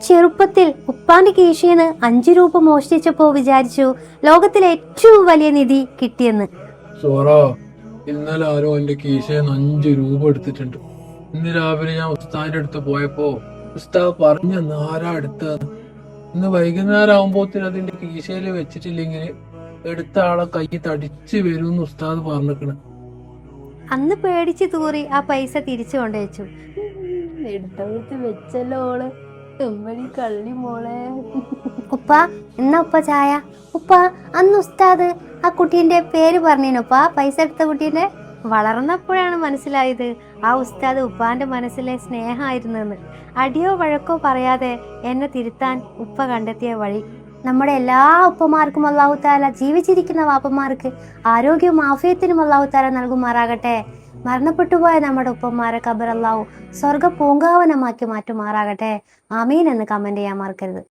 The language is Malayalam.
ചെറുപ്പത്തിൽ ഉപ്പാന്റെ കീശേന്ന് 5 രൂപ മോഷ്ടിച്ചപ്പോ വിചാരിച്ചു ലോകത്തിലെ ഏറ്റവും വലിയ നിധി കിട്ടിയെന്ന്. സോറാ, ഇന്നലെ ആരോ എന്റെ കീശയിൽ 5 രൂപ എടുത്തിട്ടുണ്ട്. ഇന്ന് രാവിലെ ഞാൻ ഉസ്താദിന്റെ അടുത്ത് പോയപ്പോ ഉസ്താദ് പറഞ്ഞു ആരാ എടുത്തത്. ഇന്ന് വൈകുന്നേരം ആകുമ്പോത്തിന് അതിന്റെ കീശയിൽ വെച്ചിട്ടില്ലെങ്കിൽ എടുത്ത ആളെ കൈ തടിച്ച് വരുമെന്ന് ഉസ്താദ് പറഞ്ഞിക്കണ്. അന്ന് പേടിച്ച് തൂറി ആ പൈസ തിരിച്ചു കൊണ്ടുവച്ചു. എടുത്തവർക്ക് വെച്ചല്ലോള് തുമ്മടി കള്ളി മോളെ. ഉപ്പ എന്നാ ഉപ്പ ചായ. ഉപ്പ അന്ന് ഉസ്താദ് ആ കുട്ടീന്റെ പേര് പറഞ്ഞിനുപ്പ, പൈസ എടുത്ത കുട്ടീന്റെ. വളർന്നപ്പോഴാണ് മനസ്സിലായത് ആ ഉസ്താദ് ഉപ്പാന്റെ മനസ്സിലെ സ്നേഹമായിരുന്നെന്ന്. അടിയോ വഴക്കോ പറയാതെ എന്നെ തിരുത്താൻ ഉപ്പ കണ്ടെത്തിയ വഴി. നമ്മുടെ എല്ലാ ഉപ്പമാർക്കും അല്ലാഹു തആല, ജീവിച്ചിരിക്കുന്ന വാപ്പമാർക്ക് ആരോഗ്യവും ആഫിയത്തിനും അല്ലാഹു തആല നൽകുമാറാകട്ടെ. മരണപ്പെട്ടുപോയ നമ്മുടെ ഉപ്പമാരെ ഖബർ അല്ലാഹു സ്വർഗ പൂങ്കാവനമാക്കി മാറ്റുമാറാകട്ടെ. ആമീൻ എന്ന് കമന്റ് ചെയ്യാൻ മറക്കരുത്.